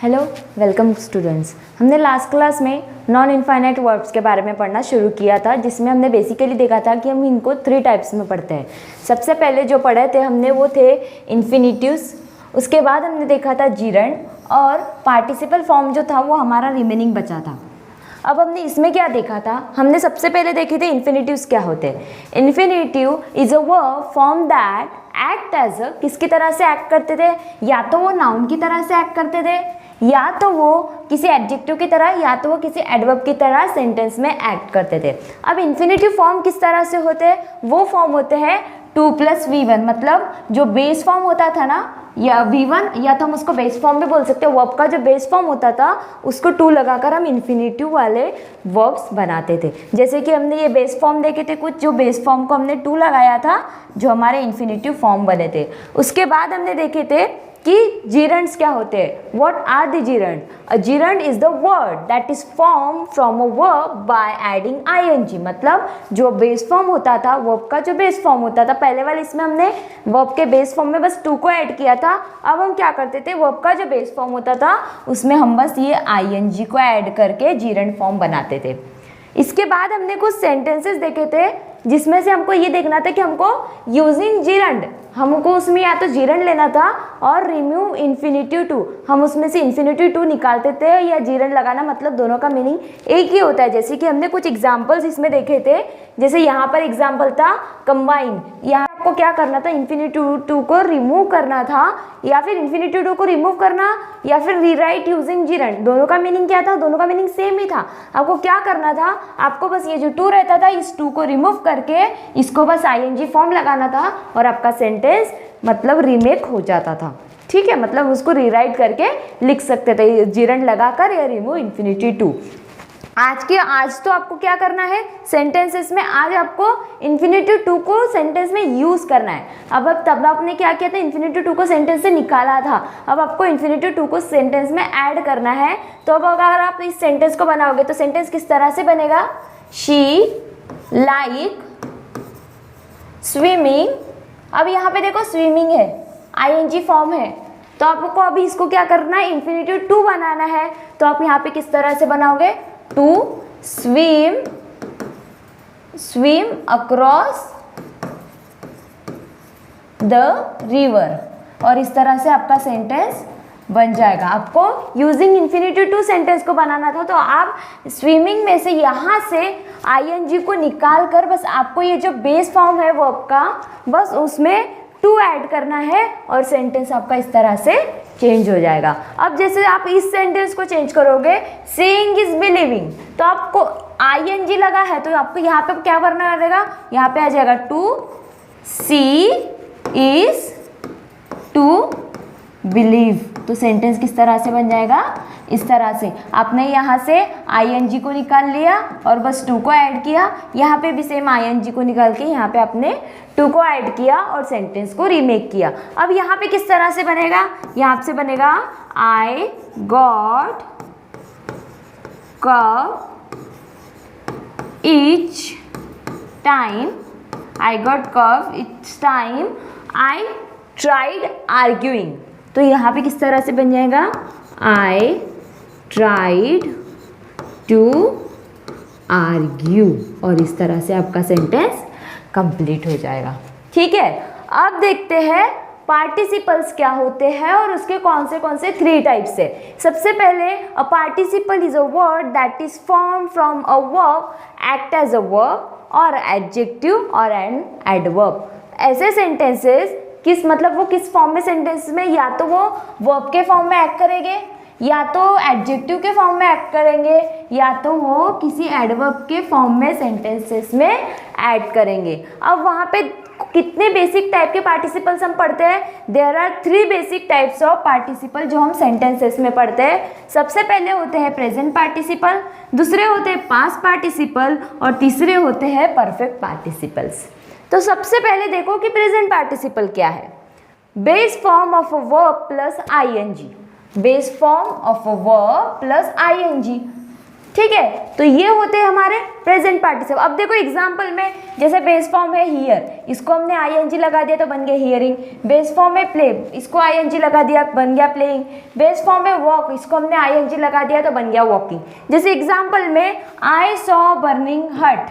Hello, welcome students. हमने last class में non infinite verbs के बारे में पढ़ना शुरू किया था, जिसमें हमने बेसिकली देखा था कि हम इनको 3 टाइप्स में पढ़ते हैं। सबसे पहले जो पढ़े थे हमने वो थे इन्फिनिटिव्स, उसके बाद हमने देखा था जीरंड, और पार्टिसिपल फॉर्म जो था वो हमारा रिमेनिंग बचा था। अब हमने इसमें क्या देखा था, हमने सबसे पहले देखे थे इन्फिनिटिव्स क्या होते हैं। Infinitive is a verb form that act as a, किसकी तरह से एक्ट करते थे, या तो वो नाउन की तरह से एक्ट करते थे, या तो वो किसी एडजेक्टिव की तरह, या तो वो किसी एडवर्ब की तरह सेंटेंस में एक्ट करते थे। अब इन्फिनिटिव फॉर्म किस तरह से होते हैं, वो फॉर्म होते हैं 2 + V1, मतलब जो बेस फॉर्म होता था ना, या V1, या तो हम उसको बेस फॉर्म भी बोल सकते हैं। वर्ब का जो बेस फॉर्म होता था उसको 2 लगाकर हम इन्फिनिटिव वाले वर्ब्स बनाते थे। जैसे कि हमने ये बेस फॉर्म देखे थे कुछ, जो बेस फॉर्म को हमने 2 लगाया था, जो हमारे इन्फिनिटिव फॉर्म बने थे। उसके बाद हमने देखे थे कि जीरंड्स क्या होते हैं। What are the gerund? A gerund is the word that is form from a verb by adding ing, मतलब जो बेस फॉर्म होता था, वर्ब का जो बेस फॉर्म होता था, पहले वाले इसमें हमने वर्ब के बेस फॉर्म में बस 2 को ऐड किया था। अब हम क्या करते थे, वर्ब का जो बेस फॉर्म होता था उसमें हम बस ये ing को ऐड करके जीरंड फॉर्म बनाते थे। इसके बाद हमने कुछ सेंटेंसेस देखे थे, जिसमें से हमको ये देखना था कि हमको यूजिंग जीरंड, हमको उसमें या तो जीरंड लेना था, और रिमूव इन्फिनिटिव टू, हम उसमें से इन्फिनिटिव टू निकालते थे, या जीरंड लगाना, मतलब दोनों का मीनिंग एक ही होता है। जैसे कि हमने कुछ एग्जाम्पल्स इसमें देखे थे, जैसे यहाँ पर एग्जाम्पल था कंबाइन। यहाँ आपको क्या करना था, इन्फिनिटिव टू को रिमूव करना था, या फिर इन्फिनिटिव टू को रिमूव करना, या फिर रीराइट यूजिंग जीरंड। दोनों का मीनिंग क्या था, दोनों का मीनिंग सेम ही था। आपको क्या करना था, आपको बस ये जो 2 रहता था, इस 2 को रिमूव करके इसको बस ing फॉर्म लगाना था, और आपका सेंटेंस मतलब रीमेक हो जाता था। ठीक है, मतलब उसको रीराइट करके लिख सकते थे जीरंड लगाकर, या रिमूव इन्फिनिटी टू। आज तो आपको क्या करना है सेंटेंसेस में, आज आपको इन्फिनिटी टू को सेंटेंस में यूज करना है। अब तब आपने क्या किया था, इन्फिनिटी टू को सेंटेंस से निकाला था, अब आपको इन्फिनिटी टू को सेंटेंस में ऐड करना है। तो अब अगर आप इस सेंटेंस को बनाओगे तो सेंटेंस किस तरह से बनेगा, शी लाइक स्विमिंग। अब यहाँ पे देखो स्विमिंग है, ing फॉर्म है, तो आपको अभी इसको क्या करना है, इन्फिनिटी टू बनाना है। तो आप यहाँ पे किस तरह से बनाओगे, to swim across the river, और इस तरह से आपका सेंटेंस बन जाएगा। आपको यूजिंग इन्फिनिटी टू सेंटेंस को बनाना था, तो आप स्विमिंग में से यहाँ से ing को निकाल कर बस आपको ये जो बेस फॉर्म है वर्ब का, बस उसमें 2 ऐड करना है, और सेंटेंस आपका इस तरह से चेंज हो जाएगा। अब जैसे आप इस सेंटेंस को चेंज करोगे, सीइंग इज बिलीविंग, तो आपको ing लगा है, तो आपको यहाँ पे क्या करना पड़ेगा, यहाँ पे आ जाएगा to see is to believe. तो सेंटेंस किस तरह से बन जाएगा, इस तरह से। आपने यहाँ से ing को निकाल लिया और बस 2 को ऐड किया, यहाँ पे भी सेम ing को निकाल के यहाँ पे आपने 2 को ऐड किया और सेंटेंस को रीमेक किया। अब यहाँ पे किस तरह से बनेगा, यहाँ से बनेगा आई गॉट कव ईच टाइम, आई गॉट कव each time I tried arguing. तो यहाँ पे किस तरह से बन जाएगा, आई ट्राइड टू आर्ग्यू, और इस तरह से आपका सेंटेंस कंप्लीट हो जाएगा। ठीक है, अब देखते हैं पार्टिसिपल्स क्या होते हैं और उसके कौन से 3 टाइप्स है। सबसे पहले a participle is a word that is form from a verb, act as a verb और एडजेक्टिव और एन एडवर्ब। ऐसे सेंटेंसेस वो किस फॉर्म में सेंटेंस में, या तो वो वर्ब के फॉर्म में एक्ट करेंगे, या तो एडजेक्टिव के फॉर्म में एक्ट करेंगे, या तो वो किसी एडवर्ब के फॉर्म में सेंटेंसेस में ऐड करेंगे। अब वहाँ पे कितने बेसिक टाइप के पार्टिसिपल्स हम पढ़ते हैं, there are 3 basic types of participle जो हम सेंटेंसेस में पढ़ते हैं। सबसे पहले होते हैं प्रेजेंट पार्टिसिपल, दूसरे होते हैं पास्ट पार्टिसिपल, और तीसरे होते हैं परफेक्ट पार्टिसिपल्स। तो सबसे पहले देखो कि प्रेजेंट पार्टिसिपल क्या है। Base form of a verb plus ing, base form of a verb plus ing। ठीक है, तो ये होते हैं हमारे प्रेजेंट पार्टिसिपल। अब देखो एग्जाम्पल में जैसे बेस फॉर्म है हियर, इसको हमने आईएनजी लगा दिया तो बन गया हियरिंग। बेस फॉर्म है प्ले, इसको आईएनजी लगा दिया बन गया प्लेइंग। बेस फॉर्म है वॉक, इसको हमने आईएनजी लगा दिया तो बन गया वॉकिंग। जैसे एग्जाम्पल में आई सॉ बर्निंग हट,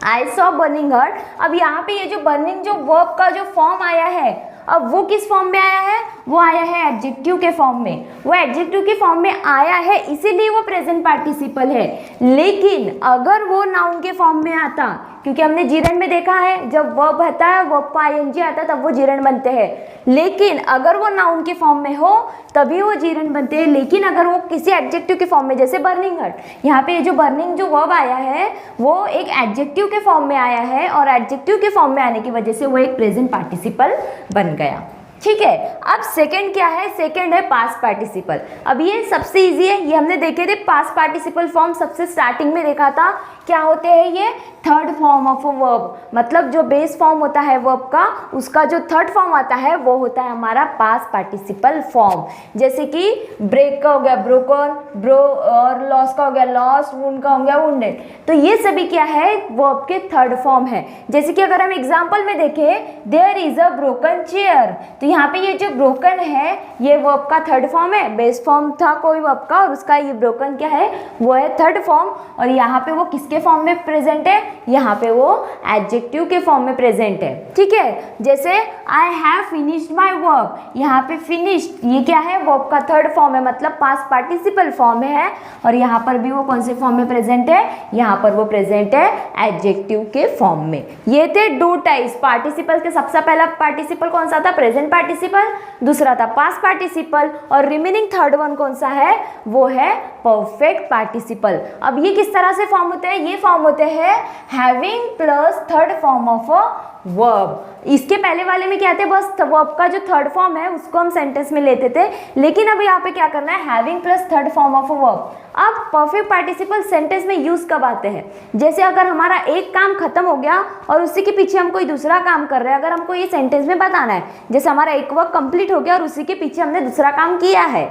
आई सॉ बर्निंग हट। अब यहाँ पे ये जो बर्निंग जो वर्ब का जो फॉर्म आया है, अब वो किस फॉर्म में आया है, वो आया है एडजेक्टिव के फॉर्म में। वो एडजेक्टिव के फॉर्म में आया है इसीलिए वो प्रेजेंट पार्टिसिपल है। लेकिन अगर वो नाउन के फॉर्म में आता, क्योंकि हमने जीरन में देखा है जब वर्ब आता है, वर्ब का आईएनजी आता है तब वो जीरन बनते हैं। लेकिन अगर वो नाउन के फॉर्म में हो तभी वो जीरन बनते हैं। लेकिन अगर वो किसी एडजेक्टिव के फॉर्म में, जैसे बर्निंग हट, यहाँ पे ये जो बर्निंग जो वर्ब आया है वो एक एडजेक्टिव के फॉर्म में आया है और एडजेक्टिव के फॉर्म में आने की वजह से वो एक प्रेजेंट पार्टिसिपल बन गया। ठीक है, अब सेकंड क्या है, सेकंड है पास्ट पार्टिसिपल। अब ये सबसे इजी है, ये हमने देखे थे पास्ट पार्टिसिपल फॉर्म सबसे स्टार्टिंग में देखा था। क्या होते हैं ये, third form of a verb, मतलब जो बेस फॉर्म होता है वर्ब का, उसका जो थर्ड फॉर्म आता है वो होता है हमारा पास्ट पार्टिसिपल फॉर्म। जैसे कि ब्रेक का हो गया ब्रोकन, ब्रो, और लॉस का हो गया लॉस्ट, वुंड का हो गया वुंडेड। तो ये सभी क्या है, वर्ब के थर्ड फॉर्म है। जैसे कि अगर हम एग्जाम्पल में देखें, there is a broken chair, तो यहाँ पे ये जो ब्रोकन है ये वर्ब का थर्ड फॉर्म है। बेस फॉर्म था कोई वर्ब का और उसका ये ब्रोकन क्या है, वो है थर्ड फॉर्म। और यहाँ पे वो किसके फॉर्म में प्रेजेंट है, यहाँ पे वो एडजेक्टिव के फॉर्म में प्रेजेंट है। ठीक है, जैसे I have finished my work, यहाँ पे फिनिश्ड ये क्या है, वर्ब का थर्ड फॉर्म है, मतलब पास्ट पार्टिसिपल फॉर्म है। और यहाँ पर भी वो कौन से फॉर्म में प्रेजेंट है, यहाँ पर वो प्रेजेंट है एडजेक्टिव के फॉर्म में। ये थे दो टाइप्स पार्टिसिपल के। सबसे पहला पार्टिसिपल कौन सा था, प्रेजेंट पार्टिसिपल, दूसरा था पास्ट पार्टिसिपल, और रिमेनिंग थर्ड वन कौन सा है, वो है परफेक्ट पार्टिसिपल। अब ये किस तरह से फॉर्म होते हैं, ये फॉर्म होते हैं having plus third form of a verb. इसके पहले वाले में क्या थे, बस वर्ब का जो थर्ड फॉर्म है उसको हम सेंटेंस में लेते थे। लेकिन अब यहाँ पे क्या करना है, having plus third form of a verb. अब परफेक्ट पार्टिसिपल सेंटेंस में यूज कब आते हैं, जैसे अगर हमारा एक काम खत्म हो गया और उसी के पीछे हम कोई दूसरा काम कर रहे हैं, अगर हमको ये सेंटेंस में बताना है, जैसे हमारा एक वर्क कंप्लीट हो गया और उसी के पीछे हमने दूसरा काम किया है,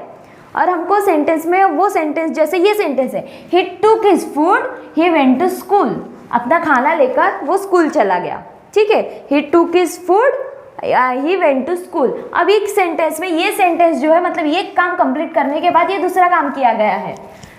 और हमको सेंटेंस में वो सेंटेंस, जैसे ये सेंटेंस है, he took his food he went to school, अपना खाना लेकर वो स्कूल चला गया। ठीक है, he took his food he went to school. अब एक सेंटेंस में ये सेंटेंस जो है, मतलब ये काम कंप्लीट करने के बाद ये दूसरा काम किया गया है।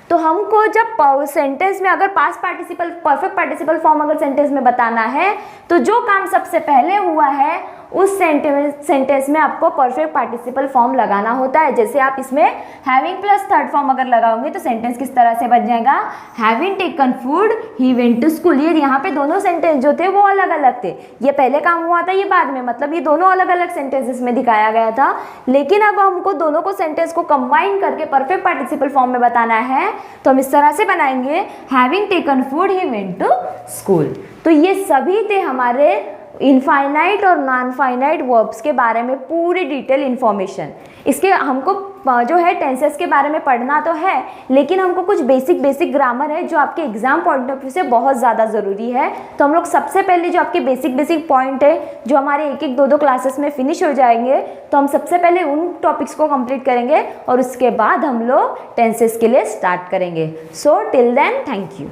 तो हमको जब सेंटेंस में अगर past participle perfect participle form अगर सेंटेंस में बताना है, तो जो काम सबसे पहले हुआ है उस सेंटेंस में आपको परफेक्ट पार्टिसिपल फॉर्म लगाना होता है। जैसे आप इसमें हैविंग प्लस थर्ड फॉर्म अगर लगाओगे तो सेंटेंस किस तरह से बन जाएगा, having taken food he went to school. ये यहाँ पे दोनों सेंटेंस जो थे वो अलग अलग थे, ये पहले काम हुआ था, ये बाद में, मतलब ये दोनों अलग अलग सेंटेंसेस में दिखाया गया था। लेकिन अब हमको दोनों को सेंटेंस को कंबाइन करके परफेक्ट पार्टिसिपल फॉर्म में बताना है, तो हम इस तरह से बनाएंगे, having taken food he went to school. तो ये सभी थे हमारे इनफाइनाइट और नॉन फाइनाइट वर्ब्स के बारे में पूरी डिटेल इन्फॉर्मेशन। इसके हमको जो है टेंसेस के बारे में पढ़ना तो है, लेकिन हमको कुछ बेसिक ग्रामर है जो आपके एग्जाम पॉइंट ऑफ व्यू से बहुत ज़्यादा ज़रूरी है। तो हम लोग सबसे पहले जो आपके बेसिक पॉइंट है जो हमारे एक एक दो क्लासेस में फिनिश हो जाएंगे, तो हम सबसे पहले उन टॉपिक्स को कंप्लीट करेंगे और उसके बाद हम लोग टेंसेस के लिए स्टार्ट करेंगे। So till then, thank you.